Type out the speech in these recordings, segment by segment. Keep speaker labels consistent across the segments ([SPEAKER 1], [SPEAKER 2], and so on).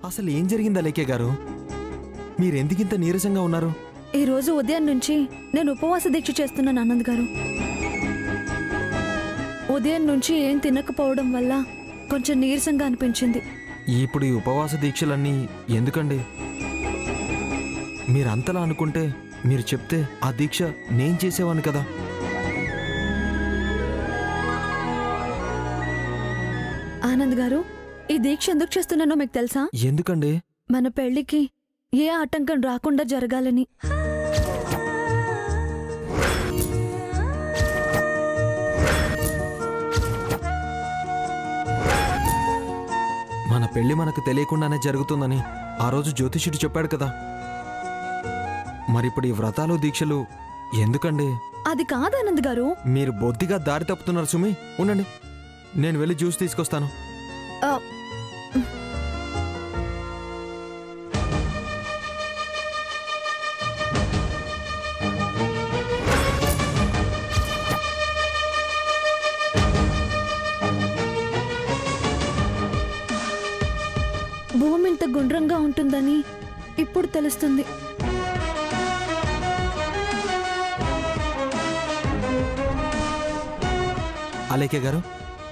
[SPEAKER 1] అసలు ఏం జరిగింది అలేఖ్య గారు? మీరెందుకింత నీరసంగా ఉన్నారు?
[SPEAKER 2] ఈ రోజు ఉదయం నుంచి నేను ఉపవాస దీక్ష చేస్తున్నాను ఆనంద్ గారు. ఉదయం నుంచి ఏం తినకపోవడం వల్ల కొంచెం నీరసంగా అనిపించింది.
[SPEAKER 1] ఇప్పుడు ఈ ఉపవాస దీక్షలన్నీ ఎందుకండి? మీరంతలా అనుకుంటే మీరు చెప్తే ఆ దీక్ష నేను చేసేవాను కదా.
[SPEAKER 2] ఆనంద్ గారు, ఈ దీక్ష ఎందుకు చేస్తున్నానో మీకు తెలుసా?
[SPEAKER 1] ఎందుకండి?
[SPEAKER 2] మన పెళ్లికి ఏ ఆటంకం రాకుండా జరగాలని.
[SPEAKER 1] మన పెళ్లి మనకు తెలియకుండానే జరుగుతుందని ఆ రోజు జ్యోతిష్యుడు చెప్పాడు కదా. మరిప్పుడు ఈ వ్రతాలు దీక్షలు ఎందుకండి?
[SPEAKER 2] అది కాదు ఆనంద్ గారు.
[SPEAKER 1] మీరు బొద్దిగా దారి తప్పుతున్నారు సుమి. ఉండండి, నేను వెళ్ళి జ్యూస్ తీసుకొస్తాను.
[SPEAKER 2] భూమి ఇంత గుండ్రంగా ఉంటుందని ఇప్పుడు తెలుస్తుంది.
[SPEAKER 1] అలేఖ్య గారు,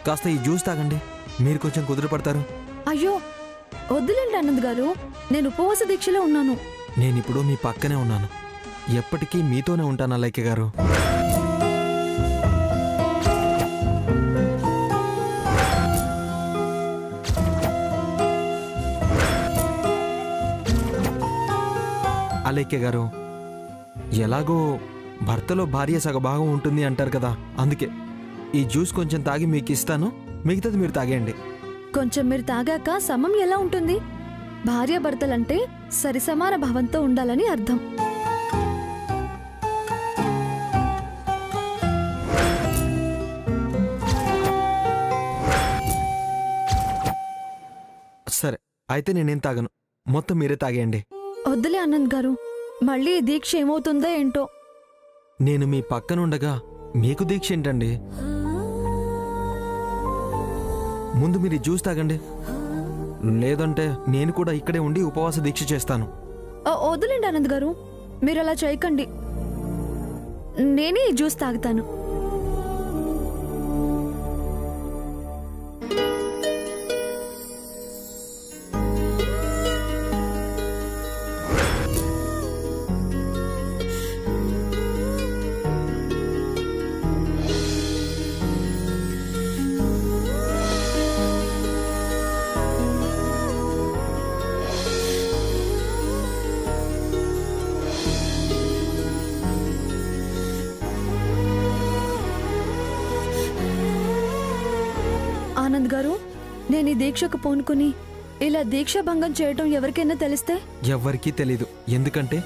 [SPEAKER 1] కాస్త ఈ జ్యూస్ తాగండి, మీరు కొంచెం కుదురుపడతారు.
[SPEAKER 2] అయ్యో వద్దులేండి ఆనంద్ గారు, నేను ఉపవాస దీక్షలో ఉన్నాను.
[SPEAKER 1] నేనిప్పుడు మీ పక్కనే ఉన్నాను, ఎప్పటికీ మీతోనే ఉంటాను అలేఖ్య గారు. అలేఖ్య గారు, ఎలాగో భర్తలో భార్య సగభాగం ఉంటుంది అంటారు కదా, అందుకే ఈ జ్యూస్ కొంచెం తాగి మీకు ఇస్తాను, మిగతాది మీరు తాగేయండి.
[SPEAKER 2] కొంచెం మీరు తాగాక సమం ఎలా ఉంటుంది? భార్యాభర్తలంటే సరిసమాన భావంతో ఉండాలని అర్థం.
[SPEAKER 1] సరే, అయితే నేనేం తాగను, మొత్తం మీరే తాగేయండి.
[SPEAKER 2] వద్దులే ఆనంద్ గారు, మళ్ళీ ఈ దీక్ష ఏమవుతుందో ఏంటో.
[SPEAKER 1] నేను మీ పక్కనుండగా మీకు దీక్ష ఏంటండి? ముందు మీరు ఈ జ్యూస్ తాగండి, లేదంటే నేను కూడా ఇక్కడే ఉండి ఉపవాస దీక్ష చేస్తాను.
[SPEAKER 2] వద్దులేండి ఆనంద్ గారు, మీరు అలా చేయకండి, నేనే ఈ జ్యూస్ తాగుతాను. ఆనంద్ గారు, నేను ఈ దీక్షకు పూనుకుని ఇలా దీక్ష భంగం చేయటం ఎవరికైనా తెలిస్తే?
[SPEAKER 1] ఎవ్వరికీ తెలీదు, ఎందుకంటే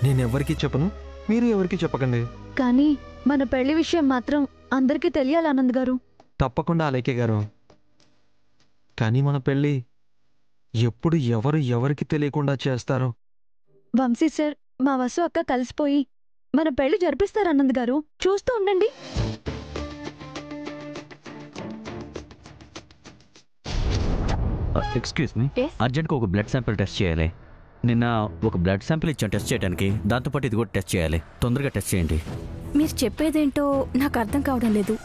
[SPEAKER 1] నేనెవ్వరికీ చెప్పను, మీరు ఎవరికీ చెప్పకండి.
[SPEAKER 2] కానీ మన పెళ్లి విషయం మాత్రం అందరికీ తెలియాలి ఆనంద్ గారు.
[SPEAKER 1] తప్పకుండా అలేఖ్య గారు, కానీ మన పెళ్ళి ఎప్పుడు ఎవరు ఎవరికి తెలియకుండా చేస్తారో.
[SPEAKER 2] వంశీ సార్, మా వసు అక్క కలిసిపోయి మన పెళ్లి జరిపిస్తారు ఆనంద్ గారు, చూస్తూ ఉండండి.
[SPEAKER 3] ఎక్స్క్యూజ్ మీ, అర్జెంట్గా ఒక బ్లడ్ శాంపిల్ టెస్ట్ చేయాలి. నిన్న ఒక బ్లడ్ శాంపిల్ ఇచ్చాను టెస్ట్ చేయడానికి, దాంతోపాటు ఇది కూడా టెస్ట్ చేయాలి. తొందరగా టెస్ట్ చేయండి.
[SPEAKER 4] మీరు చెప్పేదేంటో నాకు అర్థం కావడం లేదు.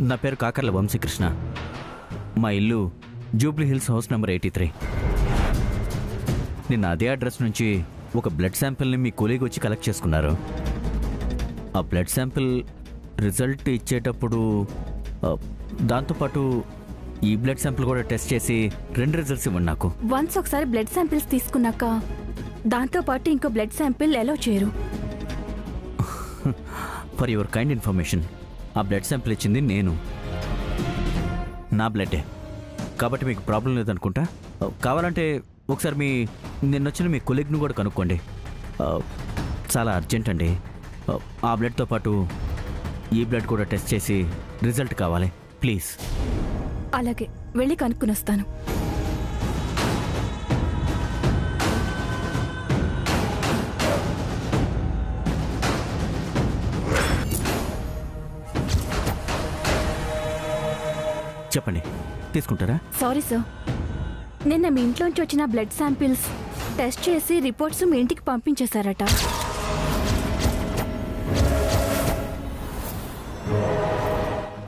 [SPEAKER 3] నా పేరు కాకర్ల వంశీకృష్ణ, మా ఇల్లు జూబ్లీ హిల్స్ హౌస్ నెంబర్ 83. నిన్న అదే అడ్రస్ నుంచి ఒక బ్లడ్ శాంపిల్ని మీ కొలీగ్ వచ్చి కలెక్ట్ చేసుకున్నారు. ఆ బ్లడ్ శాంపిల్ రిజల్ట్ ఇచ్చేటప్పుడు దాంతోపాటు ఈ బ్లడ్ శాంపిల్ కూడా టెస్ట్ చేసి 2 రిజల్ట్స్ ఇవ్వండి నాకు.
[SPEAKER 4] వన్స్ ఒకసారి బ్లడ్ శాంపిల్స్ తీసుకున్నాక దాంతోపాటు ఇంకో బ్లడ్ శాంపిల్ ఎలా చేయరు?
[SPEAKER 3] ఫర్ యువర్ కైండ్ ఇన్ఫర్మేషన్, ఆ బ్లడ్ శాంపిల్ ఇచ్చింది నేను, నా బ్లడ్డే, కాబట్టి మీకు ప్రాబ్లం లేదనుకుంటా. కావాలంటే ఒకసారి నిన్నొచ్చిన మీ కొలీగ్ను కూడా కనుక్కోండి. చాలా అర్జెంట్ అండి. ఆ బ్లడ్తో పాటు ఈ బ్లడ్ కూడా టెస్ట్ చేసి రిజల్ట్ కావాలి ప్లీజ్.
[SPEAKER 4] అలాగే, వెళ్ళి కనుక్కుని వస్తాను.
[SPEAKER 3] చెప్పండి, తీసుకుంటారా?
[SPEAKER 4] సారీ సార్, నిన్న మీ ఇంట్లోంచి వచ్చిన బ్లడ్ శాంపిల్స్ టెస్ట్ చేసి రిపోర్ట్స్ మీ ఇంటికి పంపించేశారట.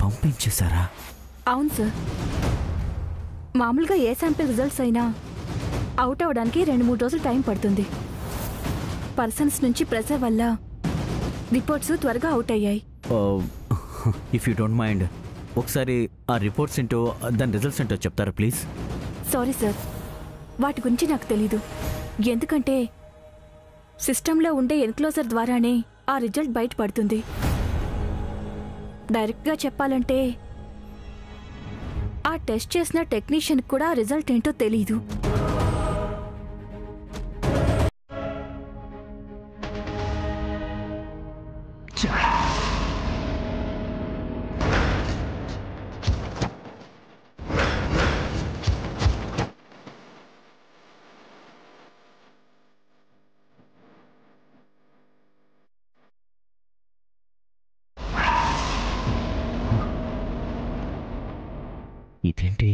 [SPEAKER 3] పంపించేశారా?
[SPEAKER 4] అవును సార్. మామూలుగా ఏ శాంపిల్ రిజల్ట్స్ అయినా అవుట్ అవడానికి 2-3 రోజులు టైం పడుతుంది. పర్సన్స్ నుంచి ప్రెషర్ వల్ల రిపోర్ట్స్ త్వరగా అవుట్ అయ్యాయి.
[SPEAKER 3] ఇఫ్ యూ డోంట్ మైండ్ ఒకసారి ఆ రిపోర్ట్స్ ఏంటో దాని రిజల్ట్స్ ఏంటో చెప్తారా ప్లీజ్?
[SPEAKER 4] సారీ సార్, వాటి గురించి నాకు తెలీదు. ఎందుకంటే సిస్టంలో ఉండే ఎన్క్లోజర్ ద్వారానే ఆ రిజల్ట్ బయటపడుతుంది. డైరెక్ట్గా చెప్పాలంటే ఆ టెస్ట్ చేసిన టెక్నీషియన్ కూడా ఆ రిజల్ట్ ఏంటో తెలీదు.
[SPEAKER 3] ఇదేంటి?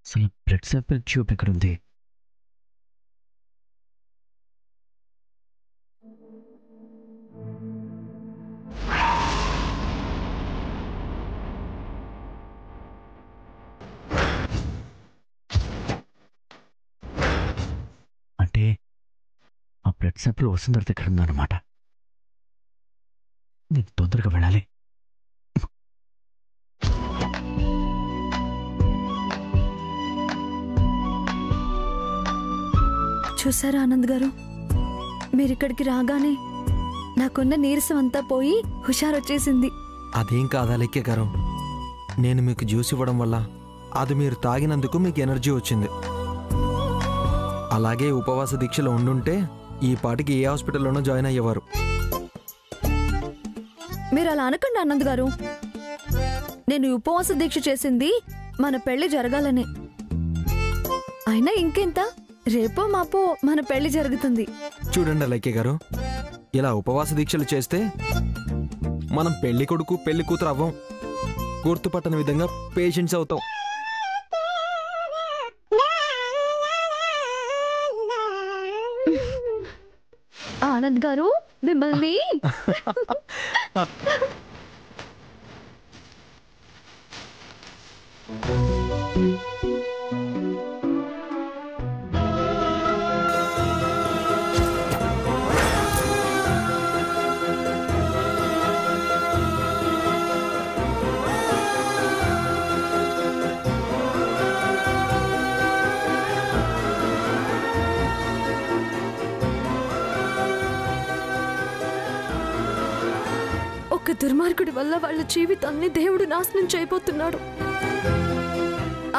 [SPEAKER 3] అసలు బ్లడ్ శాంపిల్ ట్యూబ్ ఎక్కడుంది? అంటే ఆ బ్లడ్ శాంపిల్ వసుంధర దగ్గర ఉందన్నమాట. నేను తొందరగా వెళ్ళాలి.
[SPEAKER 2] చూసారా ఆనంద్ గారు, మీరిక్కడికి రాగానే నాకున్న నీరసం అంతా పోయి హుషారొచ్చేసింది.
[SPEAKER 1] అదేం కాదా లెక్కే గారు, నేను మీకు జ్యూస్ ఇవ్వడం వల్ల అది మీరు తాగినందుకు మీకు ఎనర్జీ వచ్చింది. అలాగే ఉపవాస దీక్షలో ఉండుంటే ఈ పాటికి ఏ హాస్పిటల్లోనో జాయిన్ అయ్యేవారు.
[SPEAKER 2] మీరు అలా అనకండి ఆనంద్ గారు. నేను ఉపవాస దీక్ష చేసింది మన పెళ్లి జరగాలని. అయినా ఇంకెంత, రేపో మాపో మన పెళ్లి జరుగుతుంది.
[SPEAKER 1] చూడండి లెక్కే గారు, ఇలా ఉపవాస దీక్షలు చేస్తే మనం పెళ్లి కొడుకు పెళ్లి కూతురు అవ్వం, గుర్తుపట్టని విధంగా పేషెంట్స్ అవుతాం.
[SPEAKER 2] ఆనంద్ గారు మిమ్మల్ని ఒక దుర్మార్గుడి వల్ల వాళ్ళ జీవితాన్ని దేవుడు నాశనం చేయబోతున్నాడు.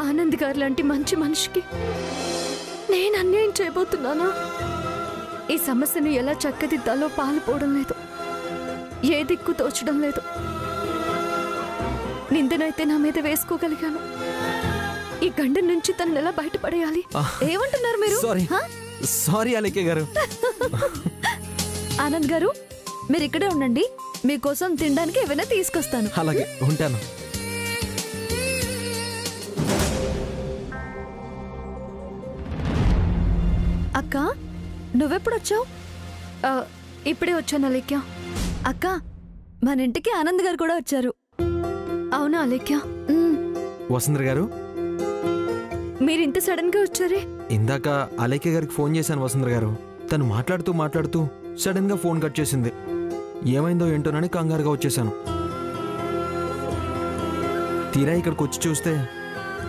[SPEAKER 2] ఆనంద్ గారు లాంటి మంచి మనిషికి నేను అన్యాయం చేయబోతున్నానా? ఈ సమస్యను ఎలా చక్కదిద్దాలో పాలుపోవడం లేదు, ఏ దిక్కు తోచడం లేదు. నిందనైతే నా మీద వేసుకోగలిగాను, ఈ గండం నుంచి తనను ఎలా బయటపడేయాలి? ఏమంటున్నారు మీరు?
[SPEAKER 1] సారీ అలెక్కే గారు.
[SPEAKER 2] ఆనంద్ గారు మీరు ఇక్కడే ఉండండి, మీకోసం తినడానికి ఏమైనా తీసుకొస్తాను.
[SPEAKER 1] అలాగే ఉంటాను.
[SPEAKER 2] అక్క నువ్వెప్పుడొచ్చావు? ఇప్పుడే వచ్చాను అలేఖ్య. అక్క మన ఇంటికి ఆనంద్ గారు కూడా వచ్చారు. అవునా అలేఖ్య?
[SPEAKER 1] వసుంధర గారు,
[SPEAKER 2] మీరు ఇంత సడన్ గా వచ్చారే?
[SPEAKER 1] ఇందాక అలేఖ్య గారికి ఫోన్ చేశాను వసుంధర గారు. తను మాట్లాడుతూ సడన్ గా ఫోన్ కట్ చేసింది. ఏమైందో ఏంటోనని కంగారుగా వచ్చేసాను. తీరా ఇక్కడికి వచ్చి చూస్తే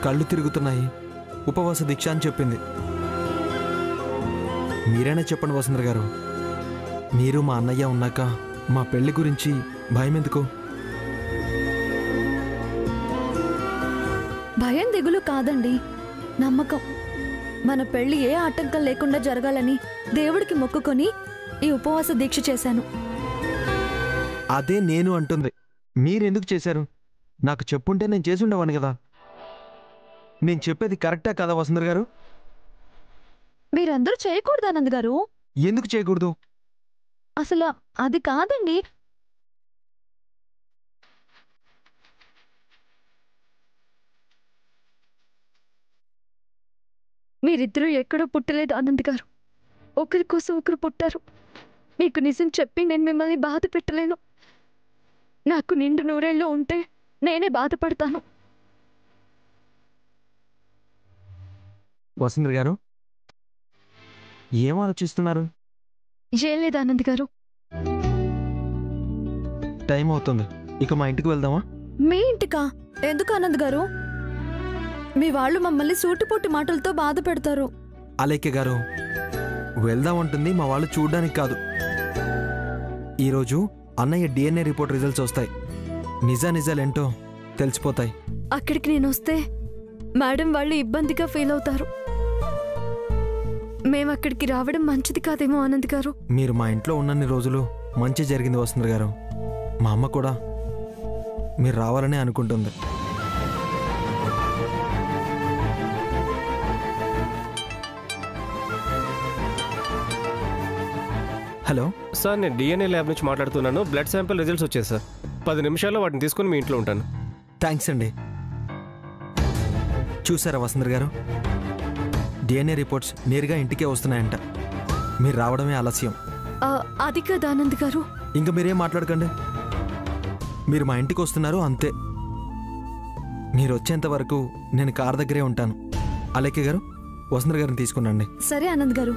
[SPEAKER 1] కళ్ళు తిరుగుతున్నాయి, ఉపవాస దీక్ష అని చెప్పింది. మీరైనా చెప్పండి వసుంధర గారు, మీరు మా అన్నయ్య ఉన్నాక మా పెళ్లి గురించి భయం ఎందుకు?
[SPEAKER 2] భయం దిగులు కాదండి, నమ్మకం. మన పెళ్లి ఏ ఆటంకం లేకుండా జరగాలని దేవుడికి మొక్కుకొని ఈ ఉపవాస దీక్ష చేశాను.
[SPEAKER 1] అదే నేను అంటుంది. మీరెందుకు చేశారు? నాకు చెప్పుంటే నేను చేసి ఉండేవాను కదా. నేను చెప్పేది కరెక్టా కదా వసుంధర గారు?
[SPEAKER 2] మీరందరూ చేయకూడదు ఆనంద్ గారు.
[SPEAKER 1] ఎందుకు చేయకూడదు?
[SPEAKER 2] అసలు అది కాదండి.
[SPEAKER 4] మీరిద్దరూ ఎక్కడో పుట్టలేదు ఆనంద్ గారు. ఒకరి కోసం ఒకరు పుట్టారు. మీకు నిజం చెప్పి నేను మిమ్మల్ని బాధ పెట్టలేను. నాకు నిండు నూరేళ్ళు ఉంటే నేనే బాధపడతాను.
[SPEAKER 1] వసుంధర గారు ఏం ఆలోచిస్తున్నారు?
[SPEAKER 4] ఏం లేదు ఆనంద్ గారు.
[SPEAKER 1] టైం అవుతుంది, ఇక మా ఇంటికి వెళ్దామా?
[SPEAKER 2] మీ ఇంటికా? ఎందుకు ఆనంద్ గారు? మీ వాళ్ళు మమ్మల్ని సూటిపోటి మాటలతో బాధ పెడతారు.
[SPEAKER 1] అలేఖ్య గారు, వెళ్దామంటుంది మా వాళ్ళు చూడ్డానికి కాదు. ఈరోజు అన్నయ్య DNA రిపోర్ట్ రిజల్ట్స్ వస్తాయి. నిజాలేంటో తెలిసిపోతాయి.
[SPEAKER 2] అక్కడికి నేను వస్తే మేడం వాళ్ళు ఇబ్బందిగా ఫీల్ అవుతారు. మేము అక్కడికి రావడం మంచిది కాదేమో ఆనంద్ గారు.
[SPEAKER 1] మీరు మా ఇంట్లో ఉన్నన్ని రోజులు మంచి జరిగింది వసుంధర గారు. మా అమ్మ కూడా మీరు రావాలని అనుకుంటుంది. హలో
[SPEAKER 5] సార్, నేను DNA ల్యాబ్ నుంచి మాట్లాడుతున్నాను. బ్లడ్ శాంపిల్ రిజల్ట్స్ వచ్చాయి సార్. 10 నిమిషాల్లో వాటిని తీసుకుని మీ ఇంట్లో ఉంటాను.
[SPEAKER 1] థ్యాంక్స్ అండి. చూసారా వసుంధర గారు, DNA రిపోర్ట్స్ నేరుగా ఇంటికే వస్తున్నాయంట. మీరు రావడమే ఆలస్యం.
[SPEAKER 2] అది కదా ఆనంద్ గారు.
[SPEAKER 1] ఇంకా మీరేం మాట్లాడకండి. మీరు మా ఇంటికి వస్తున్నారు అంతే. మీరు వచ్చేంత వరకు నేను కార్ దగ్గరే ఉంటాను. అలేఖ్య గారు, వసుంధర గారిని తీసుకున్నాండి.
[SPEAKER 2] సరే ఆనంద్ గారు.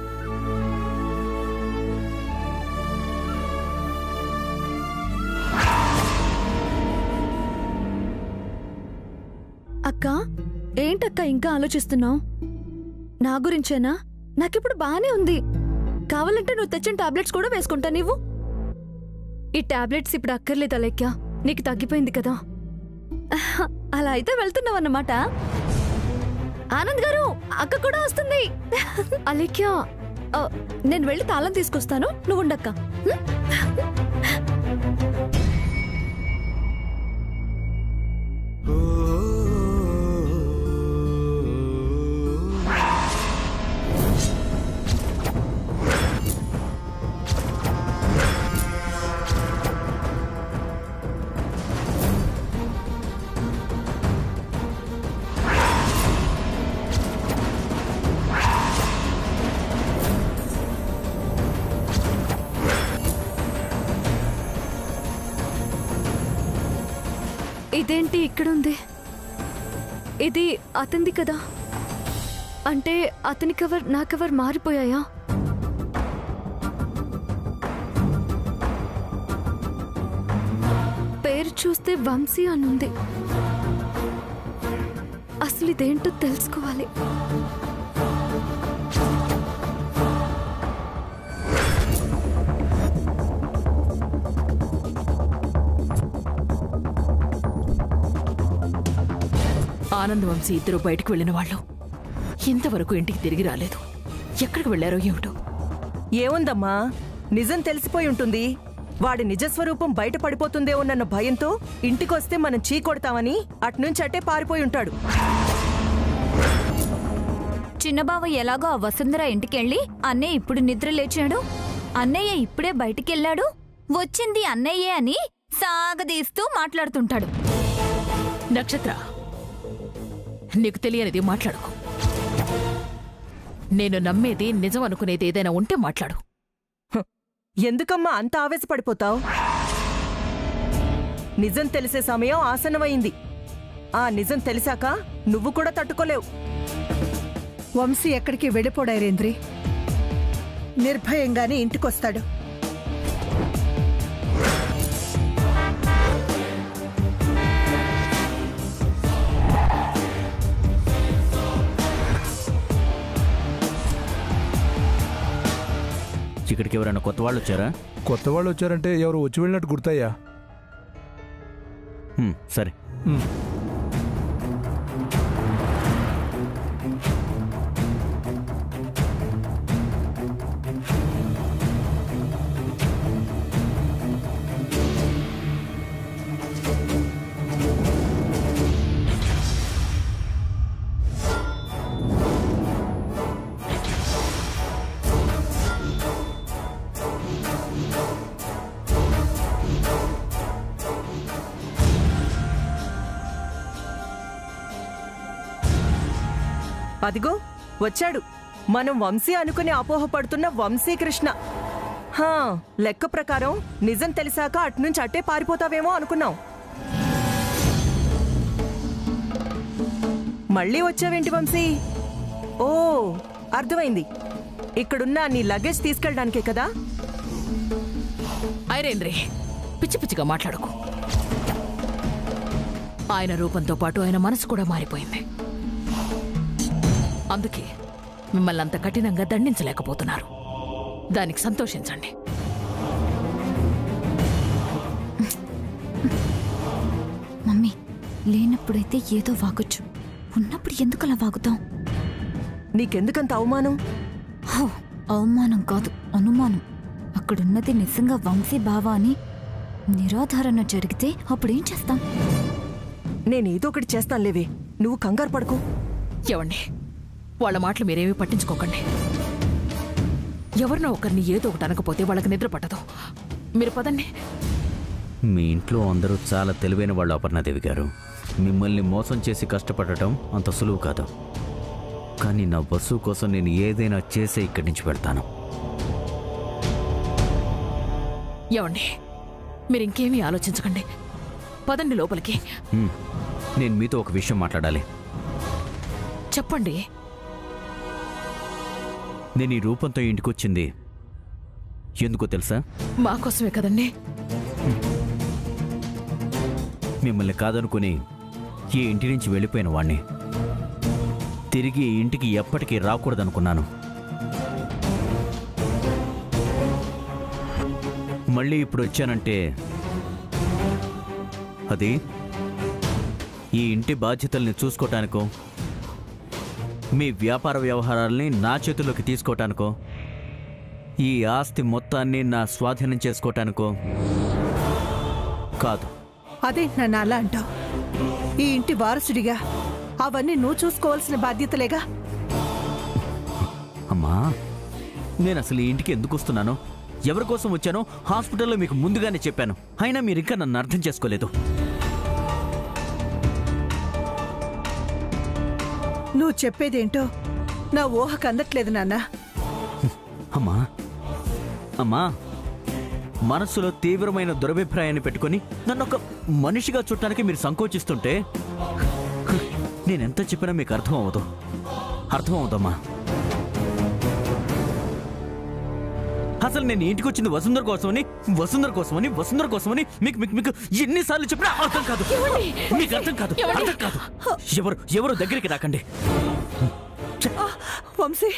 [SPEAKER 2] అక్క, ఏంటక్క ఇంకా ఆలోచిస్తున్నావు? నా గురించేనా? నాకిప్పుడు బానే ఉంది. కావాలంటే నువ్వు తెచ్చిన టాబ్లెట్స్ కూడా వేసుకుంటా. నీవు ఈ టాబ్లెట్స్ ఇప్పుడు అక్కర్లేదు అలేఖ్య, నీకు తగ్గిపోయింది కదా. అలా అయితే వెళ్తున్నావన్నమాట. ఆనంద్ గారు, అక్క కూడా వస్తుంది. అలేఖ్య, నేను వెళ్ళి తాళం తీసుకొస్తాను, నువ్వు ఉండక్క. ఇదేంటి ఇక్కడుంది? ఇది అతనిది కదా? అంటే అతని కవర్ నా కవర్ మారిపోయాయా? పేరు చూస్తే వంశీ అనుంది. అసలు ఇదేంటో తెలుసుకోవాలి.
[SPEAKER 6] ఆనంద్ వంశీ ఇద్దరు బయటకు వెళ్ళిన వాళ్ళు ఇంతవరకు ఇంటికి తిరిగి రాలేదు. ఎక్కడికి వెళ్లారో ఏమిటో.
[SPEAKER 7] ఏముందమ్మా, నిజం తెలిసిపోయి ఉంటుంది. వాడి నిజస్వరూపం బయట పడిపోతుందేమోనన్న భయంతో ఇంటికొస్తే మనం చీకొడతామని అట్నుంచి అట్టే పారిపోయి ఉంటాడు.
[SPEAKER 8] చిన్నబావ ఎలాగో ఆ వసుంధర ఇంటికెళ్ళి అన్నయ్య ఇప్పుడు నిద్ర లేచాడు, అన్నయ్య ఇప్పుడే బయటికెళ్ళాడు, వచ్చింది అన్నయ్యే అని సాగదీస్తూ మాట్లాడుతుంటాడు.
[SPEAKER 6] నక్షత్ర, నీకు తెలియనిది మాట్లాడుకో. నేను నమ్మేది నిజం అనుకునేది ఏదైనా ఉంటే మాట్లాడు.
[SPEAKER 7] ఎందుకమ్మా అంత ఆవేశపడిపోతావు? నిజం తెలిసే సమయం ఆసన్నమైంది. ఆ నిజం తెలిసాక నువ్వు కూడా తట్టుకోలేవు.
[SPEAKER 9] వంశీ ఎక్కడికి వెళ్ళిపోడారేంద్రి. నిర్భయంగానే ఇంటికొస్తాడు.
[SPEAKER 3] ఇక్కడికి ఎవరైనా కొత్త వాళ్ళు వచ్చారా?
[SPEAKER 10] కొత్త వాళ్ళు వచ్చారంటే ఎవరు వచ్చి వెళ్ళినట్టు గుర్తయ్యా.
[SPEAKER 3] సరే.
[SPEAKER 7] అదిగో వచ్చాడు మనం వంశీ అనుకుని అపోహపడుతున్న వంశీకృష్ణ. లెక్క ప్రకారం నిజం తెలిసాక అట్నుంచి అట్టే పారిపోతావేమో అనుకున్నాం. మళ్ళీ వచ్చావేంటి వంశీ? ఓ, అర్థమైంది. ఇక్కడున్న నీ లగేజ్ తీసుకెళ్ళడానికే కదా?
[SPEAKER 6] ఐరేంద్రే, పిచ్చి పిచ్చిగా మాట్లాడుకో. ఆయన రూపంతో పాటు ఆయన మనసు కూడా మారిపోయింది. అందుకే మిమ్మల్ని అంత కఠినంగా దండించలేకపోతున్నారు. దానికి సంతోషించండి.
[SPEAKER 8] మమ్మీ, లేనప్పుడైతే ఏదో వాగొచ్చు, ఉన్నప్పుడు ఎందుకు అలా వాగుతాం?
[SPEAKER 7] నీకెందుకంత అవమానం?
[SPEAKER 8] అవమానం కాదు, అనుమానం. అక్కడున్నది నిజంగా వంశీ బావ అని నిరాధారణ జరిగితే అప్పుడేం చేస్తాం?
[SPEAKER 7] నేనేదో ఒకటి చేస్తానులేవే, నువ్వు కంగారు పడుకో.
[SPEAKER 6] ఏవండి, వాళ్ళ మాటలు మీరేమీ పట్టించుకోకండి. ఎవరినో ఒకరిని ఏదో ఒకటి అనకపోతే వాళ్ళకి నిద్ర పట్టదు. మీరు పదండి.
[SPEAKER 3] మీ ఇంట్లో అందరూ చాలా తెలివైన వాళ్ళు అపర్ణాదేవి గారు. మిమ్మల్ని మోసం చేసి కష్టపడటం అంత సులువు కాదు. కానీ నా బస్సు కోసం నేను ఏదైనా చేసే ఇక్కడి నుంచి వెళ్తాను.
[SPEAKER 6] ఏవండి, మీరు ఇంకేమీ ఆలోచించకండి. పదండి లోపలికి.
[SPEAKER 3] నేను మీతో ఒక విషయం మాట్లాడాలి.
[SPEAKER 6] చెప్పండి.
[SPEAKER 3] నేను ఈ రూపంతో ఇంటికొచ్చింది ఎందుకో తెలుసా?
[SPEAKER 6] మాకోసమే కదండి.
[SPEAKER 3] మిమ్మల్ని కాదనుకుని ఈ ఇంటి నుంచి వెళ్ళిపోయిన వాణ్ణి. తిరిగి ఇంటికి ఎప్పటికీ రాకూడదనుకున్నాను. మళ్ళీ ఇప్పుడు వచ్చానంటే అది ఈ ఇంటి బాధ్యతల్ని చూసుకోవటానికో, మీ వ్యాపార వ్యవహారాల్ని నా చేతుల్లోకి తీసుకోవటానికో, ఈ ఆస్తి మొత్తాన్ని నా స్వాధీనం చేసుకోవటానికో కాదు.
[SPEAKER 9] అదేంటి నన్ను అలా అంటావు? ఈ ఇంటి వారసుడిగా అవన్నీ నువ్వు చూసుకోవాల్సిన బాధ్యతలేగా.
[SPEAKER 3] అమ్మా, నేను అసలు ఈ ఇంటికి ఎందుకు వస్తున్నానో, ఎవరి కోసం వచ్చానో హాస్పిటల్లో మీకు ముందుగానే చెప్పాను. అయినా మీరు ఇంకా నన్ను అర్థం చేసుకోలేదు.
[SPEAKER 9] నువ్వు చెప్పేదేంటో నా ఊహకు అందట్లేదు నాన్న.
[SPEAKER 3] అమ్మా అమ్మా, మనస్సులో తీవ్రమైన దురభిప్రాయాన్ని పెట్టుకుని నన్ను ఒక మనిషిగా చూడటానికి మీరు సంకోచిస్తుంటే నేనెంత చెప్పినా మీకు అర్థం అవదమ్మా. అసలు నేను ఇంటికి వచ్చింది వసుంధర కోసమని మీకు ఎన్నిసార్లు చెప్పినా అర్థం కాదు. మీకు అర్థం కాదు. ఎవరు దగ్గరికి రాకండి.
[SPEAKER 9] వంశీ,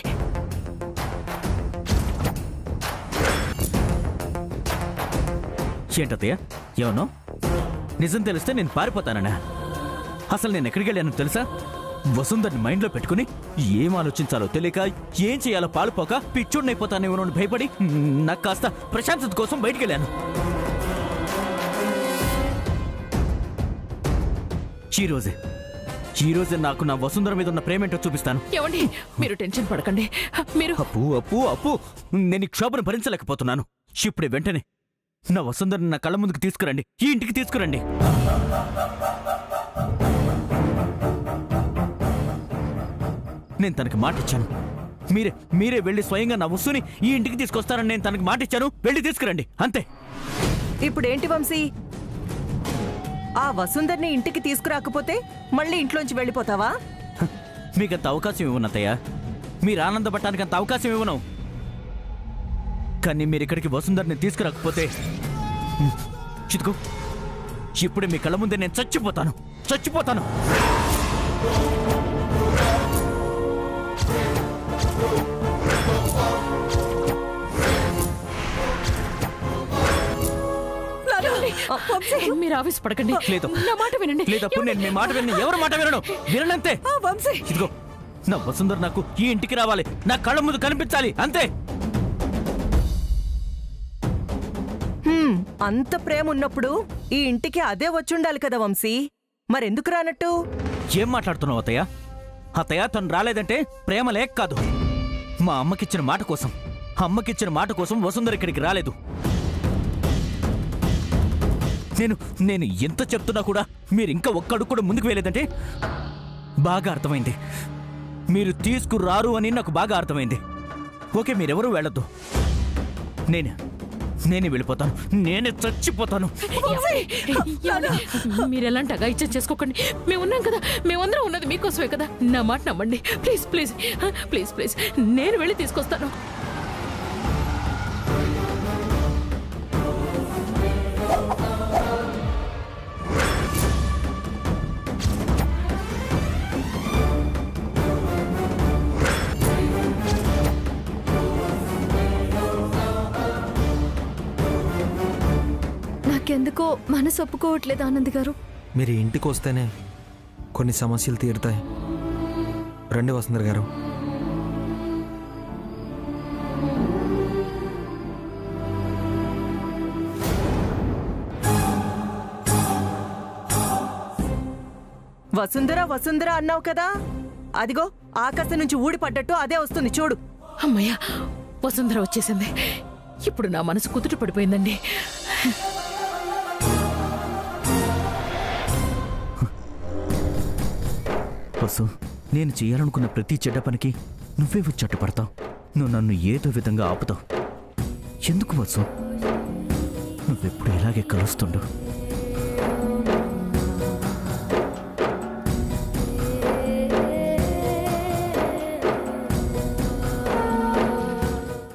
[SPEAKER 3] ఏంటత్తయ్య ఏమన్నా? నిజం తెలిస్తే నేను పారిపోతానన్నా? అసలు నేను ఎక్కడికి వెళ్ళాను తెలుసా? వసుంధర్ని మైండ్లో పెట్టుకుని ఏం ఆలోచించాలో తెలియక, ఏం చేయాలో పాలుపోక పిచ్చోడినైపోతానేమో భయపడి నాకు కాస్త ప్రశాంతత కోసం బయటికి వెళ్ళాను. ఈ రోజే నాకు నా వసుంధర మీద ఉన్న ప్రేమేంటో చూపిస్తాను.
[SPEAKER 6] ఏమండి, మీరు టెన్షన్ పడకండి. మీరు
[SPEAKER 3] అప్పు నేను ఈ క్షోభను భరించలేకపోతున్నాను. ఇప్పుడే వెంటనే నా వసుంధరని నా కళ్ళ ముందుకు తీసుకురండి. ఈ ఇంటికి తీసుకురండి. నేను తనకి మాట ఇచ్చాను. మీరే వెళ్ళి స్వయంగా నా వస్తుని ఈ ఇంటికి తీసుకొస్తారని నేను తనకి మాట ఇచ్చాను. వెళ్ళి తీసుకురండి, అంతే.
[SPEAKER 7] ఇప్పుడేంటి వంశీ? ఆ వసుంధర్ని ఇంటికి తీసుకురాకపోతే మళ్ళీ ఇంట్లోంచి వెళ్ళిపోతావా?
[SPEAKER 3] మీకంత అవకాశం ఇవ్వనత్తయ్య. మీరు ఆనందపడటానికి అంత అవకాశం ఇవ్వను. కానీ మీరు ఇక్కడికి వసుంధర్ని తీసుకురాకపోతే చితుకు, ఇప్పుడే మీ కళ్ళ ముందే నేను చచ్చిపోతాను.
[SPEAKER 6] మీరు ఆవేశపడకండి.
[SPEAKER 3] లేదు,
[SPEAKER 6] నా మాట వినండి.
[SPEAKER 3] లేదప్పుడు నేను మీ మాట విన్న ఎవరి మాట వినంతే. ఇదిగో, నా వసుంధర నాకు ఈ ఇంటికి రావాలి, నా కళ్ళ ముందు కనిపించాలి, అంతే.
[SPEAKER 7] అంత ప్రేమ ఉన్నప్పుడు ఈ ఇంటికి అదే వచ్చుండాలి కదా వంశీ. మరెందుకు రానట్టు?
[SPEAKER 3] ఏం మాట్లాడుతున్నావు అత్తయ్య? తను రాలేదంటే ప్రేమ లేక కాదు. మా అమ్మకిచ్చిన మాట కోసం వసుంధర ఇక్కడికి రాలేదు. నేను ఎంత చెప్తున్నా కూడా మీరు ఇంకా ఒక్క అడుగు కూడా ముందుకు వేయలేదంటే బాగా అర్థమైంది. మీరు తీసుకురారు అని నాకు బాగా అర్థమైంది. ఓకే, మీరెవరూ వెళ్ళొద్దు. నేనే వెళ్ళిపోతాను. నేనే చచ్చిపోతాను.
[SPEAKER 6] మీరు ఎలాంటి అగాయిచ్చ చేసుకోకండి. మేము ఉన్నాం కదా, మేమందరం ఉన్నది మీకోసమే కదా. నా మాట నమ్మండి ప్లీజ్ ప్లీజ్ ప్లీజ్ ప్లీజ్. నేను వెళ్ళి తీసుకొస్తాను.
[SPEAKER 2] నాకెందుకో మనసు ఒప్పుకోవట్లేదు ఆనంద్ గారు.
[SPEAKER 1] మీరు ఇంటికి వస్తేనే కొన్ని సమస్యలు తీరుతాయి. రండి వసుంధర గారు.
[SPEAKER 7] వసుంధర వసుంధర అన్నావు కదా, అదిగో ఆకాశం నుంచి ఊడిపడ్డట్టు అదే వస్తుంది చూడు.
[SPEAKER 6] అమ్మయ్య, వసుంధర వచ్చేసింది. ఇప్పుడు నా మనసు కుదుట పడిపోయిందండి.
[SPEAKER 3] వసు, నేను చేయాలనుకున్న ప్రతి చెడ్డ పనికి నువ్వే వచ్చి అడ్డుపడతావు. నువ్వు నన్ను ఏదో విధంగా ఆపుతావు. ఎందుకు వసు? నువ్వెప్పుడు ఇలాగే కలుస్తుండవు.